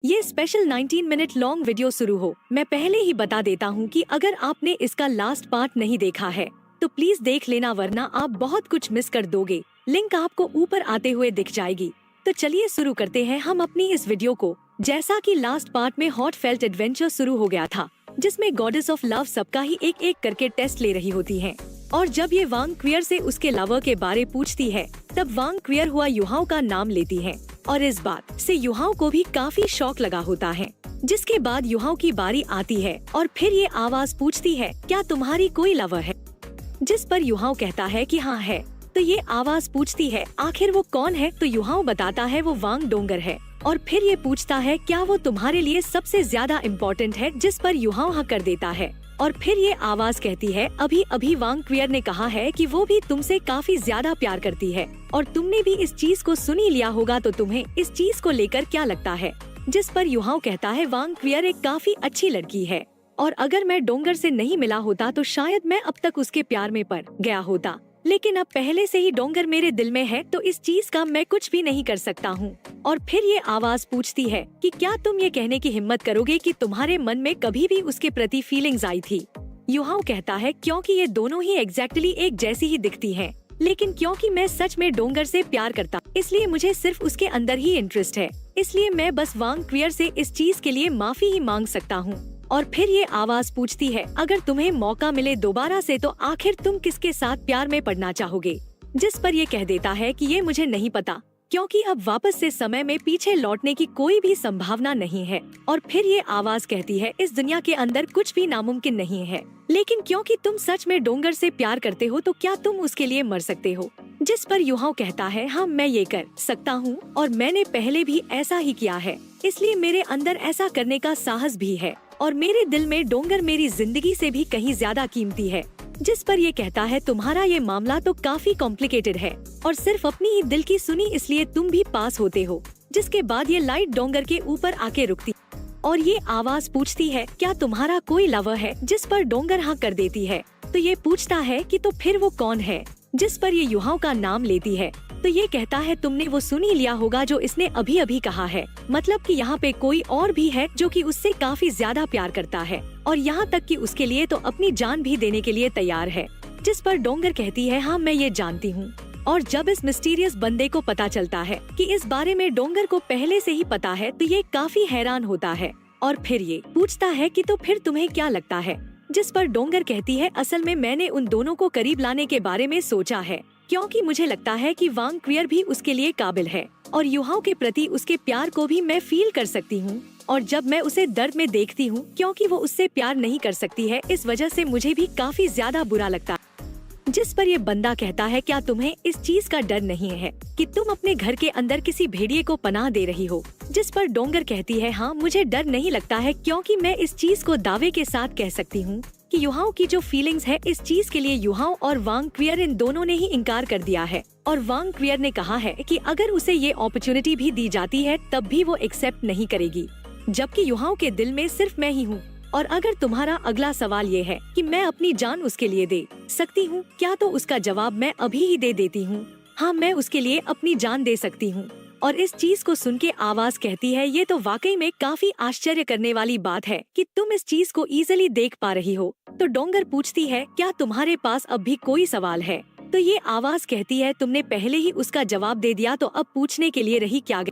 ये special 19 minute long video शुरू हो, मैं पहले ही बता देता हूँ कि अगर आपने इसका लास्ट पार्ट नहीं देखा है तो प्लीज देख लेना, वरना आप बहुत कुछ मिस कर दोगे। लिंक आपको ऊपर आते हुए दिख जाएगी। तो चलिए शुरू करते हैं हम अपनी इस वीडियो को। जैसा कि लास्ट पार्ट में हॉट फेल्ट एडवेंचर शुरू हो गया था, जिसमें गॉडेस ऑफ लव सबका ही एक एक करके टेस्ट ले रही होती है। और जब ये वांग क्वियर से उसके लवर के बारे पूछती है, तब वांग क्वियर हुआ युहाओ का नाम लेती है। और इस बात से युहाओ को भी काफी शौक लगा होता है। जिसके बाद युहाओ की बारी आती है और फिर ये आवाज पूछती है, क्या तुम्हारी कोई लवर है? जिस पर युहाओ कहता है कि हाँ है। तो ये आवाज पूछती है, आखिर वो कौन है? तो युहाओ बताता है वो वांग डोंगर है। और फिर ये पूछता है, क्या वो तुम्हारे लिए सबसे ज्यादा इम्पोर्टेंट है? जिस पर युहाओ हाँ कर देता है। और फिर ये आवाज कहती है, अभी अभी वांग क्वियर ने कहा है कि वो भी तुमसे काफी ज्यादा प्यार करती है और तुमने भी इस चीज को सुन ही लिया होगा, तो तुम्हें इस चीज को लेकर क्या लगता है? जिस पर युहाओ कहता है, वांग क्वियर एक काफी अच्छी लड़की है और अगर मैं डोंगर से नहीं मिला होता तो शायद मैं अब तक उसके प्यार में पड़ गया होता, लेकिन अब पहले से ही डोंगर मेरे दिल में है, तो इस चीज का मैं कुछ भी नहीं कर सकता हूँ। और फिर ये आवाज पूछती है कि क्या तुम ये कहने की हिम्मत करोगे कि तुम्हारे मन में कभी भी उसके प्रति फीलिंग्स आई थी? युहाओ कहता है, क्योंकि ये दोनों ही एग्जैक्टली एक जैसी ही दिखती हैं, लेकिन क्योंकि मैं सच में डोंगर से प्यार करता, इसलिए मुझे सिर्फ उसके अंदर ही इंटरेस्ट है, इसलिए मैं बस वांग क्वियर से इस चीज के लिए माफी ही मांग सकता हूँ। और फिर ये आवाज पूछती है, अगर तुम्हें मौका मिले दोबारा से तो आखिर तुम किसके साथ प्यार में पड़ना चाहोगे? जिस पर ये कह देता है कि ये मुझे नहीं पता, क्योंकि अब वापस से समय में पीछे लौटने की कोई भी संभावना नहीं है। और फिर ये आवाज कहती है, इस दुनिया के अंदर कुछ भी नामुमकिन नहीं है, लेकिन क्योंकि तुम सच में डोंगर से प्यार करते हो तो क्या तुम उसके लिए मर सकते हो? जिस पर युहाओ कहता है, हाँ मैं ये कर सकता हूँ और मैंने पहले भी ऐसा ही किया है, इसलिए मेरे अंदर ऐसा करने का साहस भी है और मेरे दिल में डोंगर मेरी जिंदगी से भी कहीं ज्यादा कीमती है। जिस पर ये कहता है, तुम्हारा ये मामला तो काफी कॉम्प्लिकेटेड है और सिर्फ अपनी ही दिल की सुनी इसलिए तुम भी पास होते हो। जिसके बाद ये लाइट डोंगर के ऊपर आके रुकती और ये आवाज पूछती है, क्या तुम्हारा कोई लवर है? जिस पर डोंगर हाँ कर देती है। तो ये पूछता है कि तो फिर वो कौन है? जिस पर ये युहाओ का नाम लेती है। तो ये कहता है, तुमने वो सुन ही लिया होगा जो इसने अभी अभी कहा है, मतलब कि यहाँ पे कोई और भी है जो कि उससे काफी ज्यादा प्यार करता है और यहाँ तक कि उसके लिए तो अपनी जान भी देने के लिए तैयार है। जिस पर डोंगर कहती है, हाँ मैं ये जानती हूँ। और जब इस मिस्टीरियस बंदे को पता चलता है कि इस बारे में डोंगर को पहले से ही पता है, तो ये काफी हैरान होता है और फिर ये पूछता है कि तो फिर तुम्हें क्या लगता है? जिस पर डोंगर कहती है, असल में मैंने उन दोनों को करीब लाने के बारे में सोचा है, क्योंकि मुझे लगता है कि वांग क्वियर भी उसके लिए काबिल है और युहाओ के प्रति उसके प्यार को भी मैं फील कर सकती हूँ। और जब मैं उसे दर्द में देखती हूँ, क्योंकि वो उससे प्यार नहीं कर सकती है, इस वजह से मुझे भी काफी ज्यादा बुरा लगता है। जिस पर ये बंदा कहता है, क्या तुम्हें इस चीज का डर नहीं है कि तुम अपने घर के अंदर किसी भेड़िए को पनाह दे रही हो? जिस पर डोंगर कहती है, हाँ मुझे डर नहीं लगता है, क्योंकि मैं इस चीज को दावे के साथ कह सकती हूँ कि युहाओ की जो फीलिंग्स है, इस चीज के लिए युहाओ और वांग क्वियर इन दोनों ने ही इनकार कर दिया है। और वांग क्वियर ने कहा है कि अगर उसे ये अपॉर्चुनिटी भी दी जाती है तब भी वो एक्सेप्ट नहीं करेगी, जबकि युहाओ के दिल में सिर्फ मैं ही हूँ। और अगर तुम्हारा अगला सवाल ये है कि मैं अपनी जान उसके लिए दे सकती हूँ क्या, तो उसका जवाब मैं अभी ही दे देती हूँ। हाँ मैं उसके लिए अपनी जान दे सकती हूँ। और इस चीज को सुन के आवाज कहती है, ये तो वाकई में काफी आश्चर्य करने वाली बात है कि तुम इस चीज को इजीली देख पा रही हो। तो डोंगर पूछती है, क्या तुम्हारे पास अब भी कोई सवाल है? तो ये आवाज कहती है, तुमने पहले ही उसका जवाब दे दिया, तो अब पूछने के लिए रही क्या?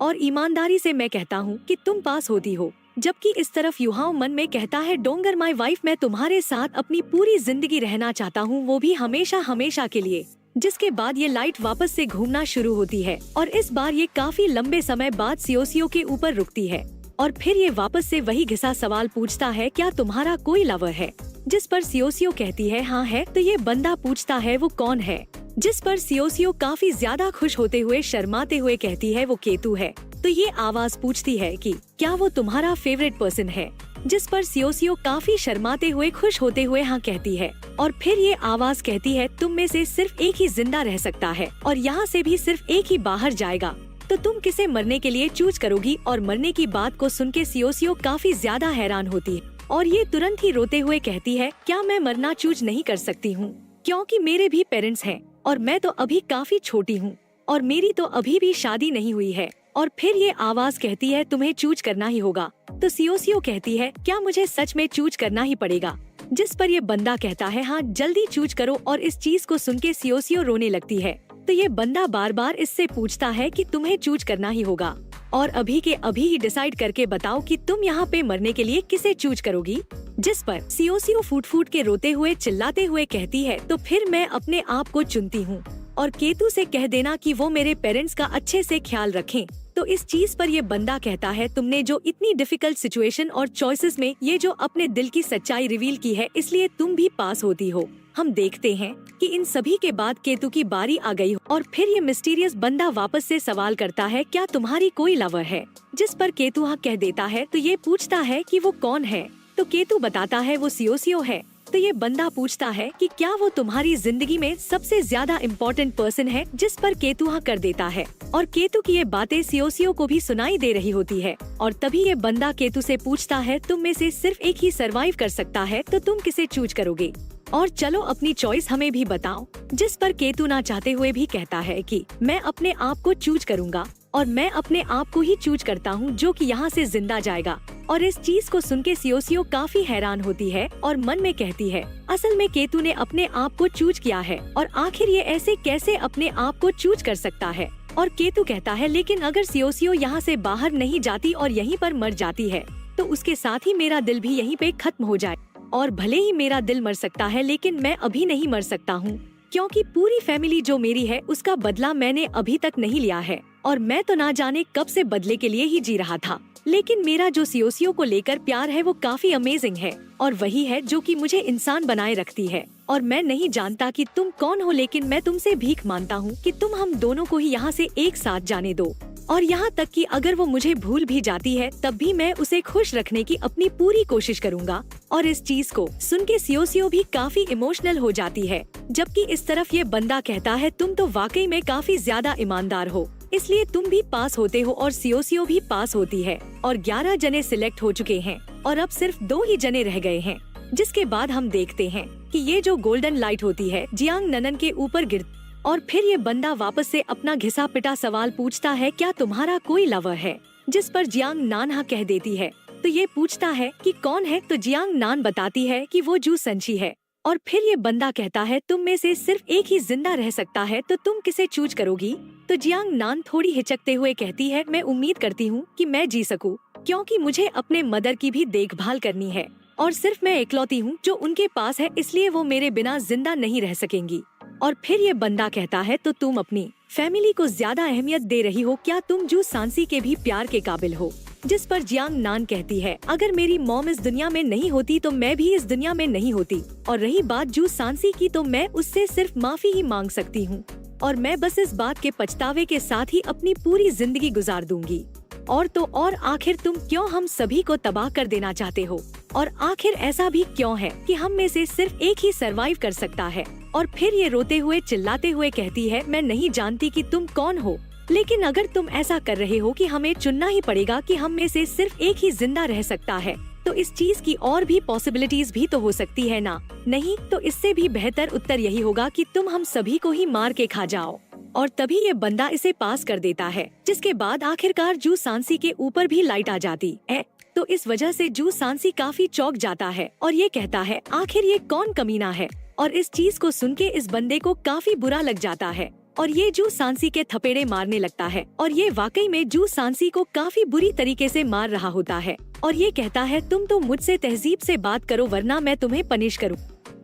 और ईमानदारी से मैं कहता हूँ कि तुम पास होती हो। जबकि इस तरफ युहाओ मन में कहता है, डोंगर माय वाइफ, मैं तुम्हारे साथ अपनी पूरी जिंदगी रहना चाहता हूँ, वो भी हमेशा हमेशा के लिए। जिसके बाद ये लाइट वापस से घूमना शुरू होती है और इस बार ये काफी लंबे समय बाद सियोसियो के ऊपर रुकती है और फिर ये वापस से वही घिसा सवाल पूछता है, क्या तुम्हारा कोई लवर है? जिस पर सियोसियो कहती है, हाँ है। तो ये बंदा पूछता है, वो कौन है? जिस पर सियोसियो काफी ज्यादा खुश होते हुए शर्माते हुए कहती है, वो केतु है। तो ये आवाज पूछती है कि क्या वो तुम्हारा फेवरेट पर्सन है? जिस पर सियोसियो काफी शर्माते हुए खुश होते हुए हाँ कहती है। और फिर ये आवाज कहती है, तुम में से सिर्फ एक ही जिंदा रह सकता है और यहाँ से भी सिर्फ एक ही बाहर जाएगा, तो तुम किसे मरने के लिए चूज करोगी? और मरने की बात को सुन के सियोसियो काफी ज्यादा हैरान होती है और ये तुरंत ही रोते हुए कहती है, क्या मैं मरना चूज नहीं कर सकती हूँ? क्योंकि मेरे भी पेरेंट्स हैं और मैं तो अभी काफी छोटी हूँ और मेरी तो अभी भी शादी नहीं हुई है। और फिर ये आवाज कहती है तुम्हें चूज करना ही होगा। तो सियोसियो कहती है क्या मुझे सच में चूज करना ही पड़ेगा? जिस पर ये बंदा कहता है हाँ जल्दी चूज करो। और इस चीज को सुन के सियोसियो रोने लगती है। तो ये बंदा बार बार इससे पूछता है कि तुम्हें चूज करना ही होगा और अभी के अभी ही डिसाइड करके बताओ कि तुम यहाँ पे मरने के लिए किसे चूज करोगी? जिस पर सियोसियो फूट फूट के रोते हुए चिल्लाते हुए कहती है तो फिर मैं अपने आप को चुनती हूँ और केतु से कह देना कि वो मेरे पेरेंट्स का अच्छे से ख्याल रखें। तो इस चीज पर ये बंदा कहता है तुमने जो इतनी डिफिकल्ट सिचुएशन और चॉइसेस में ये जो अपने दिल की सच्चाई रिवील की है इसलिए तुम भी पास होती हो। हम देखते हैं कि इन सभी के बाद केतु की बारी आ गई और फिर ये मिस्टीरियस बंदा वापस से सवाल करता है क्या तुम्हारी कोई लवर है? जिस पर केतु हाँ कह देता है। तो ये पूछता है कि वो कौन है? तो केतु बताता है वो सियोसियो है। तो ये बंदा पूछता है कि क्या वो तुम्हारी जिंदगी में सबसे ज्यादा इम्पोर्टेंट पर्सन है? जिस पर केतु हाँ कर देता है और केतु की ये बातें सियोसियो को भी सुनाई दे रही होती है। और तभी ये बंदा केतु से पूछता है तुम में से सिर्फ एक ही सरवाइव कर सकता है तो तुम किसे चूज करोगे? और चलो अपनी चॉइस हमें भी बताओ। जिस पर केतु ना चाहते हुए भी कहता है कि मैं अपने आप को चूज करूंगा और मैं अपने आप को ही चूज करता हूँ जो कि यहाँ से जिंदा जाएगा। और इस चीज को सुन के सियोसियो काफी हैरान होती है और मन में कहती है असल में केतु ने अपने आप को चूज किया है और आखिर ये ऐसे कैसे अपने आप को चूज कर सकता है? और केतु कहता है लेकिन अगर सियोसियो यहाँ से बाहर नहीं जाती और यहीं पर मर जाती है तो उसके साथ ही मेरा दिल भी यहीं पे खत्म हो जाए। और भले ही मेरा दिल मर सकता है लेकिन मैं अभी नहीं मर सकता हूँ क्योंकि पूरी फैमिली जो मेरी है उसका बदला मैंने अभी तक नहीं लिया है और मैं तो ना जाने कब से बदले के लिए ही जी रहा था। लेकिन मेरा जो सियोसियो को लेकर प्यार है वो काफी अमेजिंग है और वही है जो कि मुझे इंसान बनाए रखती है। और मैं नहीं जानता कि तुम कौन हो लेकिन मैं तुमसे भीख मांगता हूँ कि तुम हम दोनों को ही यहाँ से एक साथ जाने दो। और यहाँ तक कि अगर वो मुझे भूल भी जाती है तब भी मैं उसे खुश रखने की अपनी पूरी कोशिश करूँगा। और इस चीज को सुन के सियोसियो भी काफी इमोशनल हो जाती है। जबकि इस तरफ ये बंदा कहता है तुम तो वाकई में काफी ज्यादा ईमानदार हो इसलिए तुम भी पास होते हो और सियोसियो भी पास होती है। और 11 जने सिलेक्ट हो चुके हैं और अब सिर्फ 2 ही जने रह गए हैं। जिसके बाद हम देखते हैं कि ये जो गोल्डन लाइट होती है जियांग ननन के ऊपर गिर और फिर ये बंदा वापस से अपना घिसा पिटा सवाल पूछता है क्या तुम्हारा कोई लवर है? जिस पर जियांग नान हाँ कह देती है। तो ये पूछता है कि कौन है? तो जियांग नान बताती है कि वो जू संची है। और फिर ये बंदा कहता है तुम में से सिर्फ एक ही जिंदा रह सकता है तो तुम किसे चूज करोगी? तो जियांग नान थोड़ी हिचकते हुए कहती है मैं उम्मीद करती हूँ कि मैं जी सकूँ क्योंकि मुझे अपने मदर की भी देखभाल करनी है और सिर्फ मैं इकलौती हूँ जो उनके पास है इसलिए वो मेरे बिना जिंदा नहीं रह सकेंगी। और फिर ये बंदा कहता है तो तुम अपनी फैमिली को ज्यादा अहमियत दे रही हो क्या तुम जू सांसी के भी प्यार के काबिल हो? जिस पर जियांग नान कहती है अगर मेरी मॉम इस दुनिया में नहीं होती तो मैं भी इस दुनिया में नहीं होती और रही बात जू सांसी की तो मैं उससे सिर्फ माफी ही मांग सकती हूँ और मैं बस इस बात के पछतावे के साथ ही अपनी पूरी जिंदगी गुजार दूंगी। और तो और आखिर तुम क्यों हम सभी को तबाह कर देना चाहते हो? और आखिर ऐसा भी क्यों है कि हम में से सिर्फ एक ही सरवाइव कर सकता है? और फिर ये रोते हुए चिल्लाते हुए कहती है मैं नहीं जानती कि तुम कौन हो लेकिन अगर तुम ऐसा कर रहे हो कि हमें चुनना ही पड़ेगा कि हम में से सिर्फ एक ही जिंदा रह सकता है तो इस चीज की और भी पॉसिबिलिटीज भी तो हो सकती है ना? नहीं तो इससे भी बेहतर उत्तर यही होगा कि तुम हम सभी को ही मार के खा जाओ। और तभी ये बंदा इसे पास कर देता है जिसके बाद आखिरकार जू सांसी के ऊपर भी लाइट आ जाती है। तो इस वजह से जू सांसी काफी चौंक जाता है और ये कहता है आखिर ये कौन कमीना है? और इस चीज को सुन के इस बंदे को काफी बुरा लग जाता है और ये जू सांसी के थपेड़े मारने लगता है और ये वाकई में जू सांसी को काफी बुरी तरीके से मार रहा होता है। और ये कहता है तुम तो मुझसे तहजीब से बात करो वरना मैं तुम्हें पनिश करूँ।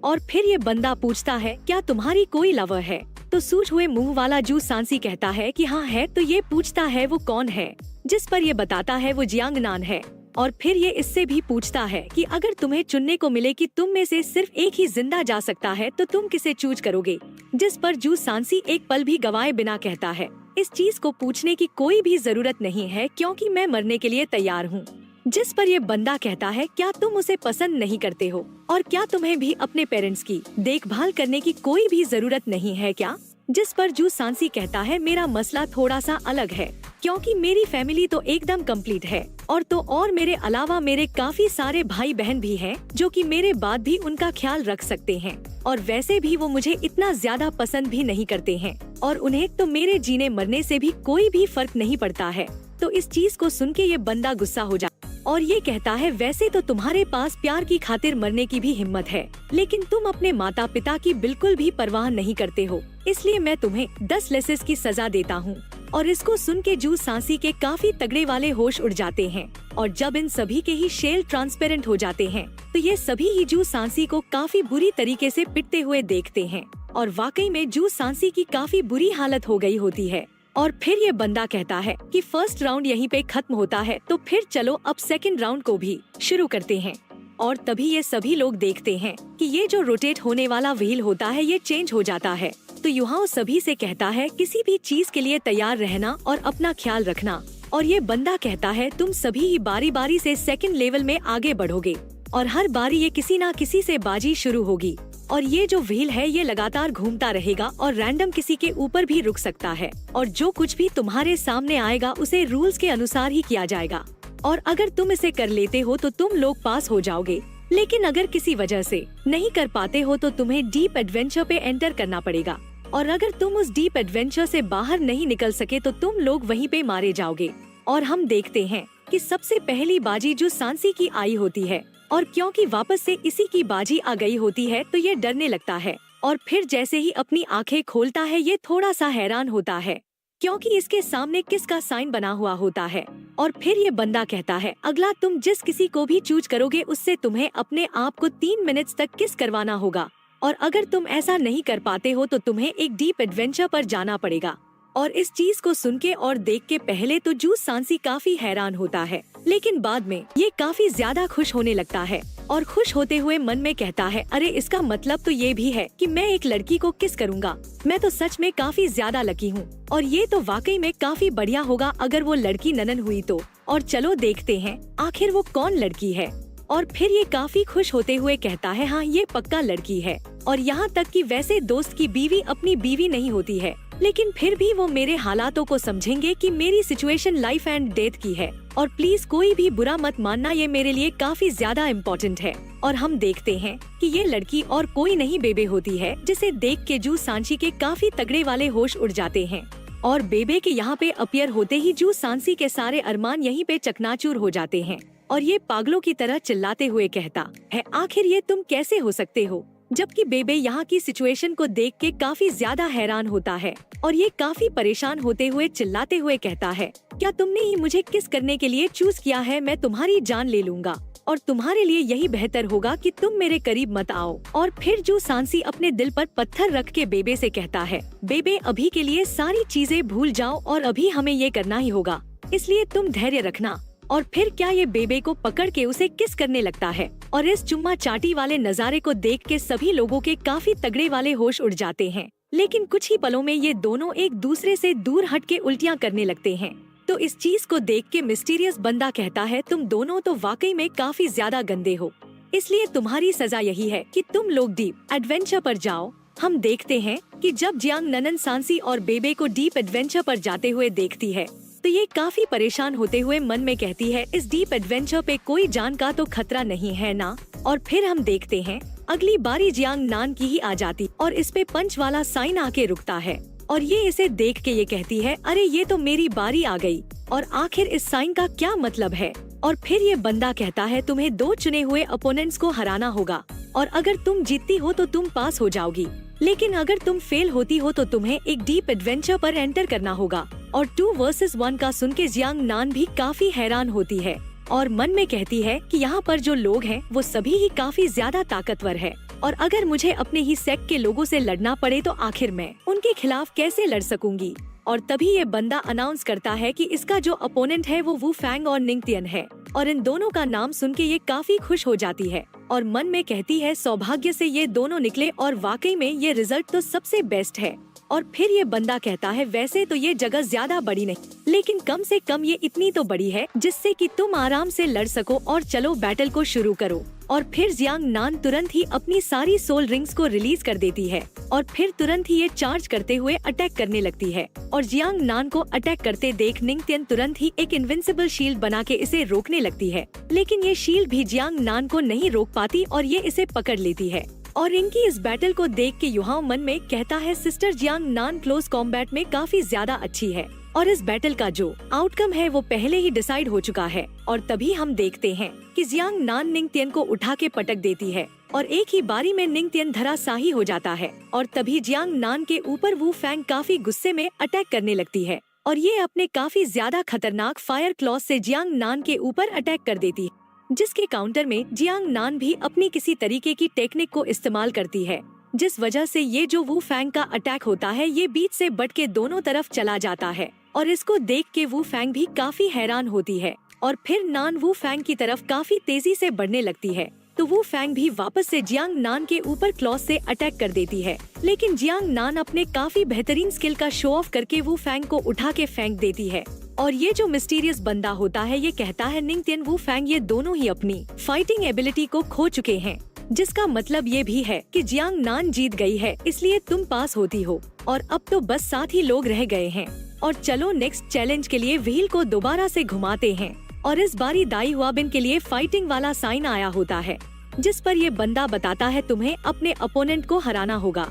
और फिर ये बंदा पूछता है क्या तुम्हारी कोई लवर है? तो सूझ हुए मुंह वाला जू सांसी कहता है कि हाँ है। तो ये पूछता है वो कौन है? जिस पर ये बताता है वो जियांग नान है। और फिर ये इससे भी पूछता है कि अगर तुम्हें चुनने को मिले कि तुम में से सिर्फ एक ही जिंदा जा सकता है तो तुम किसे चूज करोगे? जिस पर जू सांसी एक पल भी गवाए बिना कहता है इस चीज को पूछने की कोई भी जरूरत नहीं है क्योंकि मैं मरने के लिए तैयार हूँ। जिस पर ये बंदा कहता है क्या तुम उसे पसंद नहीं करते हो और क्या तुम्हें भी अपने पेरेंट्स की देखभाल करने की कोई भी जरूरत नहीं है क्या? जिस पर जू सांसी कहता है मेरा मसला थोड़ा सा अलग है क्योंकि मेरी फैमिली तो एकदम कंप्लीट है और तो और मेरे अलावा मेरे काफी सारे भाई बहन भी हैं जो कि मेरे बाद भी उनका ख्याल रख सकते हैं और वैसे भी वो मुझे इतना ज्यादा पसंद भी नहीं करते हैं और उन्हें तो मेरे जीने मरने से भी कोई भी फर्क नहीं पड़ता है। तो इस चीज को सुन के ये बंदा गुस्सा हो जाता और ये कहता है वैसे तो तुम्हारे पास प्यार की खातिर मरने की भी हिम्मत है, लेकिन तुम अपने माता पिता की बिल्कुल भी परवाह नहीं करते हो, इसलिए मैं तुम्हें 10 लेसेस की सजा देता हूँ। और इसको सुन के जू सांसी के काफी तगड़े वाले होश उड़ जाते हैं और जब इन सभी के ही शेल ट्रांसपेरेंट हो जाते हैं तो ये सभी ही जू सांसी को काफी बुरी तरीके से पिटते हुए देखते हैं और वाकई में जू सांसी की काफी बुरी हालत हो गई होती है। और फिर ये बंदा कहता है कि फर्स्ट राउंड यहीं पे खत्म होता है, तो फिर चलो अब सेकंड राउंड को भी शुरू करते हैं। और तभी ये सभी लोग देखते हैं कि ये जो रोटेट होने वाला व्हील होता है ये चेंज हो जाता है। तो युहाओ सभी से कहता है किसी भी चीज के लिए तैयार रहना और अपना ख्याल रखना। और ये बंदा कहता है तुम सभी ही बारी बारी से सेकंड लेवल में आगे बढ़ोगे और हर बारी ये किसी ना किसी से बाजी शुरू होगी और ये जो व्हील है ये लगातार घूमता रहेगा और रैंडम किसी के ऊपर भी रुक सकता है और जो कुछ भी तुम्हारे सामने आएगा उसे रूल्स के अनुसार ही किया जाएगा और अगर तुम इसे कर लेते हो तो तुम लोग पास हो जाओगे, लेकिन अगर किसी वजह से नहीं कर पाते हो तो तुम्हें डीप एडवेंचर पे एंटर करना पड़ेगा और अगर तुम उस डीप एडवेंचर से बाहर नहीं निकल सके तो तुम लोग वहीं पे मारे जाओगे। और हम देखते हैं कि सबसे पहली बाजी जो सांसी की आई होती है और क्योंकि वापस से इसी की बाजी आ गई होती है तो ये डरने लगता है और फिर जैसे ही अपनी आंखें खोलता है ये थोड़ा सा हैरान होता है क्योंकि इसके सामने किस का साइन बना हुआ होता है। और फिर ये बंदा कहता है अगला तुम जिस किसी को भी चूज करोगे उससे तुम्हें अपने आप को 3 मिनट्स तक किस करवाना होगा और अगर तुम ऐसा नहीं कर पाते हो तो तुम्हें एक डीप एडवेंचर पर जाना पड़ेगा। और इस चीज को सुन के और देख के पहले तो जू सांसी काफी हैरान होता है, लेकिन बाद में ये काफी ज्यादा खुश होने लगता है और खुश होते हुए मन में कहता है अरे इसका मतलब तो ये भी है कि मैं एक लड़की को किस करूँगा, मैं तो सच में काफी ज्यादा लकी हूँ और ये तो वाकई में काफी बढ़िया होगा अगर वो लड़की ननन हुई तो। और चलो देखते हैं आखिर वो कौन लड़की है। और फिर ये काफी खुश होते हुए कहता है हाँ ये पक्का लड़की है और यहाँ तक कि वैसे दोस्त की बीवी अपनी बीवी नहीं होती है, लेकिन फिर भी वो मेरे हालातों को समझेंगे कि मेरी सिचुएशन लाइफ एंड डेथ की है और प्लीज कोई भी बुरा मत मानना, ये मेरे लिए काफी ज्यादा इम्पोर्टेंट है। और हम देखते हैं कि ये लड़की और कोई नहीं बेबे होती है, जिसे देख के जू सांसी के काफी तगड़े वाले होश उड़ जाते हैं और बेबे के यहाँ पे अपीयर होते ही जू सांसी के सारे अरमान यहीं पे चकनाचूर हो जाते हैं और ये पागलों की तरह चिल्लाते हुए कहता है आखिर ये तुम कैसे हो सकते हो, जबकि बेबे यहाँ की सिचुएशन को देख के काफी ज्यादा हैरान होता है और ये काफी परेशान होते हुए चिल्लाते हुए कहता है क्या तुमने ही मुझे किस करने के लिए चूज किया है, मैं तुम्हारी जान ले लूंगा और तुम्हारे लिए यही बेहतर होगा कि तुम मेरे करीब मत आओ। और फिर जू सांसी अपने दिल पर पत्थर रख के बेबे से कहता है बेबे अभी के लिए सारी चीजें भूल जाओ और अभी हमें ये करना ही होगा, इसलिए तुम धैर्य रखना। और फिर क्या ये बेबे को पकड़ के उसे किस करने लगता है और इस चुम्मा चाटी वाले नजारे को देख के सभी लोगों के काफी तगड़े वाले होश उड़ जाते हैं, लेकिन कुछ ही पलों में ये दोनों एक दूसरे से दूर हट के उल्टियाँ करने लगते हैं। तो इस चीज को देख के मिस्टीरियस बंदा कहता है तुम दोनों तो वाकई में काफी ज्यादा गंदे हो, इसलिए तुम्हारी सजा यही है कि तुम लोग डीप एडवेंचर पर जाओ। हम देखते हैं कि जब जियांग ननन सांसी और बेबे को डीप एडवेंचर पर जाते हुए देखती है तो ये काफी परेशान होते हुए मन में कहती है इस डीप एडवेंचर पे कोई जान का तो खतरा नहीं है ना। और फिर हम देखते हैं अगली बारी जियांग नान की ही आ जाती और इस पे पंच वाला साइन आके रुकता है और ये इसे देख के ये कहती है अरे ये तो मेरी बारी आ गई और आखिर इस साइन का क्या मतलब है। और फिर ये बंदा कहता है तुम्हें 2 चुने हुए अपोनेंट्स को हराना होगा और अगर तुम जीतती हो तो तुम पास हो जाओगी, लेकिन अगर तुम फेल होती हो तो तुम्हें एक डीप एडवेंचर पर एंटर करना होगा। और 2 वर्सेस 1 का सुन के जियांग नान भी काफी हैरान होती है और मन में कहती है कि यहाँ पर जो लोग हैं वो सभी ही काफी ज्यादा ताकतवर है और अगर मुझे अपने ही सेक्ट के लोगों से लड़ना पड़े तो आखिर मैं उनके खिलाफ कैसे लड़ सकूंगी। और तभी ये बंदा अनाउंस करता है कि इसका जो अपोनेंट है वो वू फैंग और निंगतियन है और इन दोनों का नाम सुन के ये काफी खुश हो जाती है और मन में कहती है सौभाग्य से ये दोनों निकले और वाकई में ये रिजल्ट तो सबसे बेस्ट है। और फिर ये बंदा कहता है वैसे तो ये जगह ज्यादा बड़ी नहीं, लेकिन कम से कम ये इतनी तो बड़ी है जिससे कि तुम आराम से लड़ सको और चलो बैटल को शुरू करो। और फिर जियांग नान तुरंत ही अपनी सारी सोल रिंग्स को रिलीज कर देती है और फिर तुरंत ही ये चार्ज करते हुए अटैक करने लगती है और जियांग नान को अटैक करते देख निंगतियन तुरंत ही एक इनविंसिबल शील्ड बना के इसे रोकने लगती है, लेकिन ये शील्ड भी जियांग नान को नहीं रोक पाती और ये इसे पकड़ लेती है। और इनकी इस बैटल को देख के युहाओ मन में कहता है सिस्टर जियांग नान क्लोज कॉम्बैट में काफी ज्यादा अच्छी है और इस बैटल का जो आउटकम है वो पहले ही डिसाइड हो चुका है। और तभी हम देखते हैं कि जियांग नान निंगतियन को उठा के पटक देती है और एक ही बारी में निंगतियन धराशायी हो जाता है। और तभी जियांग नान के ऊपर वू फैंग काफी गुस्से में अटैक करने लगती है और ये अपने काफी ज्यादा खतरनाक फायर क्लॉज से जियांग नान के ऊपर अटैक कर देती है, जिसके काउंटर में जियांग नान भी अपनी किसी तरीके की टेक्निक को इस्तेमाल करती है, जिस वजह से ये जो वू फैंग का अटैक होता है ये बीच से बट के दोनों तरफ चला जाता है। और इसको देख के वू फैंग भी काफी हैरान होती है और फिर नान वू फैंग की तरफ काफी तेजी से बढ़ने लगती है। तो वू फैंग भी वापस से जियांग नान के ऊपर क्लॉज से अटैक कर देती है, लेकिन जियांग नान अपने काफी बेहतरीन स्किल का शो ऑफ करके वू फैंग को उठा के फेंक देती है। और ये जो मिस्टीरियस बंदा होता है ये कहता है निंगतियन वू फैंग ये दोनों ही अपनी फाइटिंग एबिलिटी को खो चुके हैं, जिसका मतलब ये भी है कि जियांग नान जीत गई है, इसलिए तुम पास होती हो और अब तो बस 7 ही लोग रह गए हैं। और चलो नेक्स्ट चैलेंज के लिए व्हील को दोबारा से घुमाते हैं और इस बारी दाई हुआबिन के लिए फाइटिंग वाला साइन आया होता है, जिस पर ये बंदा बताता है तुम्हें अपने अपोनेंट को हराना होगा।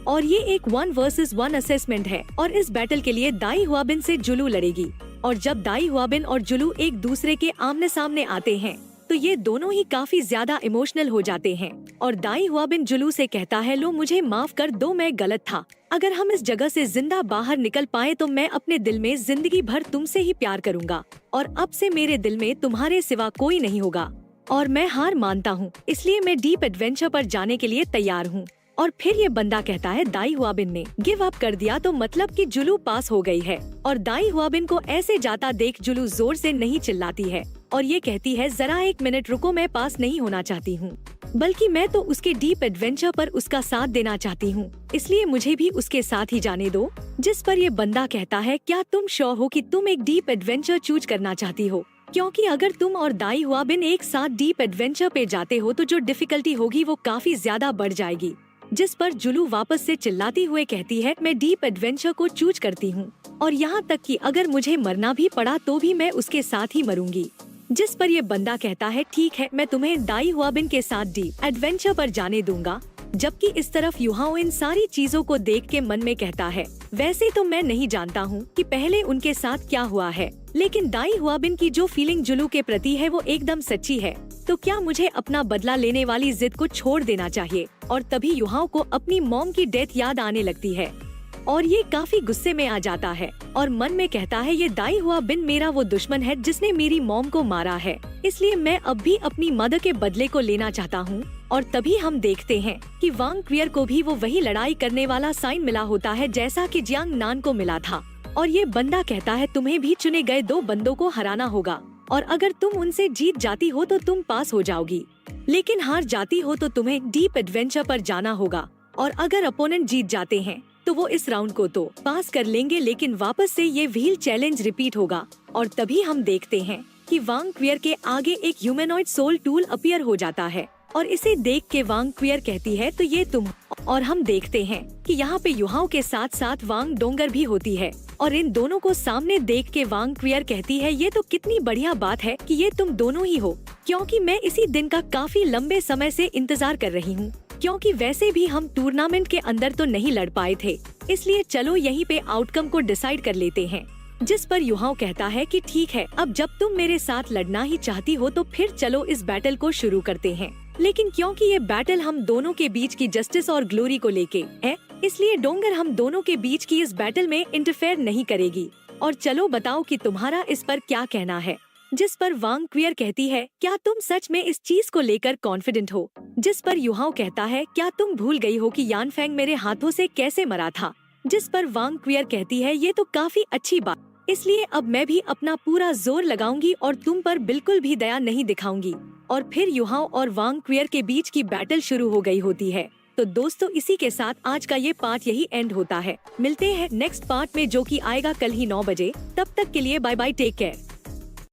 और ये एक 1 वर्सेस 1 असेसमेंट है और इस बैटल के लिए दाई हुआबिन से जुलू लड़ेगी। और जब दाई हुआबिन और जुलू एक दूसरे के आमने सामने आते हैं तो ये दोनों ही काफी ज्यादा इमोशनल हो जाते हैं और दाई हुआबिन जुलू से कहता है लो मुझे माफ कर दो, मैं गलत था। अगर हम इस जगह से जिंदा बाहर निकल पाए तो मैं अपने दिल में जिंदगी भर तुमसे ही प्यार करूंगा और अब से मेरे दिल में तुम्हारे सिवा कोई नहीं होगा और मैं हार मानता हूँ, इसलिए मैं डीप एडवेंचर पर जाने के लिए तैयार हूँ। और फिर ये बंदा कहता है दाई हुआबिन ने गिव अप कर दिया तो मतलब कि जुलू पास हो गई है। और दाई हुआबिन को ऐसे जाता देख जुलू जोर से नहीं चिल्लाती है और ये कहती है जरा 1 मिनट रुको, मैं पास नहीं होना चाहती हूँ, बल्कि मैं तो उसके डीप एडवेंचर पर उसका साथ देना चाहती हूँ, इसलिए मुझे भी उसके साथ ही जाने दो। जिस पर ये बंदा कहता है क्या तुम श्योर हो कि तुम एक डीप एडवेंचर चूज करना चाहती हो, क्योंकि अगर तुम और दाई हुआबिन एक साथ डीप एडवेंचर पे जाते हो तो जो डिफिकल्टी होगी वो काफी ज्यादा बढ़ जाएगी। जिस पर जुलू वापस से चिल्लाती हुए कहती है मैं डीप एडवेंचर को चूज करती हूँ और यहाँ तक कि अगर मुझे मरना भी पड़ा तो भी मैं उसके साथ ही मरूंगी। जिस पर ये बंदा कहता है ठीक है, मैं तुम्हें दाई हुआबिन के साथ डीप एडवेंचर पर जाने दूंगा। जबकि इस तरफ युहाओ इन सारी चीजों को देख के मन में कहता है वैसे तो मैं नहीं जानता हूँ कि पहले उनके साथ क्या हुआ है, लेकिन दाई हुआबिन की जो फीलिंग जुलू के प्रति है वो एकदम सच्ची है, तो क्या मुझे अपना बदला लेने वाली जिद को छोड़ देना चाहिए। और तभी युहाओ को अपनी मॉम की डेथ याद आने लगती है और ये काफी गुस्से में आ जाता है और मन में कहता है ये दाई हुआबिन मेरा वो दुश्मन है जिसने मेरी मॉम को मारा है, इसलिए मैं अब भी अपनी मदर के बदले को लेना चाहता हूँ। और तभी हम देखते हैं कि वांग क्वियर को भी वो वही लड़ाई करने वाला साइन मिला होता है जैसा कि जियांग नान को मिला था। और ये बंदा कहता है तुम्हें भी चुने गए 2 बंदों को हराना होगा और अगर तुम उनसे जीत जाती हो तो तुम पास हो जाओगी, लेकिन हार जाती हो तो तुम्हें डीप एडवेंचर पर जाना होगा। और अगर अपोनेंट जीत जाते हैं तो वो इस राउंड को तो पास कर लेंगे, लेकिन वापस से ये व्हील चैलेंज रिपीट होगा। और तभी हम देखते हैं कि वांग क्वियर के आगे एक ह्यूमनॉइड सोल टूल अपीयर हो जाता है और इसे देख के वांग क्वियर कहती है तो ये तुम। और हम देखते हैं कि यहाँ पे युहाओं के साथ साथ वांग डोंगर भी होती है और इन दोनों को सामने देख के वांग क्वियर कहती है ये तो कितनी बढ़िया बात है कि ये तुम दोनों ही हो, क्योंकि मैं इसी दिन का काफी लंबे समय से इंतजार कर रही हूँ, क्योंकि वैसे भी हम टूर्नामेंट के अंदर तो नहीं लड़ पाए थे, इसलिए चलो यहीं पे आउटकम को डिसाइड कर लेते हैं। जिस पर युहाओ कहता है कि ठीक है, अब जब तुम मेरे साथ लड़ना ही चाहती हो तो फिर चलो इस बैटल को शुरू करते हैं, लेकिन क्योंकि ये बैटल हम दोनों के बीच की जस्टिस और ग्लोरी को लेके है, इसलिए डोंगर हम दोनों के बीच की इस बैटल में इंटरफेयर नहीं करेगी। और चलो बताओ कि तुम्हारा इस पर क्या कहना है। जिस पर वांग क्वियर कहती है क्या तुम सच में इस चीज को लेकर कॉन्फिडेंट हो। जिस पर युहाओ कहता है क्या तुम भूल गई हो कि यान फेंग मेरे हाथों से कैसे मरा था। जिस पर वांग क्वियर कहती है ये तो काफी अच्छी बात, इसलिए अब मैं भी अपना पूरा जोर लगाऊंगी और तुम पर बिल्कुल भी दया नहीं दिखाऊंगी। और फिर युहाओ और वांग क्वियर के बीच की बैटल शुरू हो गई होती है। तो दोस्तों इसी के साथ आज का ये पार्ट यही एंड होता है। मिलते हैं नेक्स्ट पार्ट में जो कि आएगा कल ही 9 बजे। तब तक के लिए बाय बाय, टेक केयर।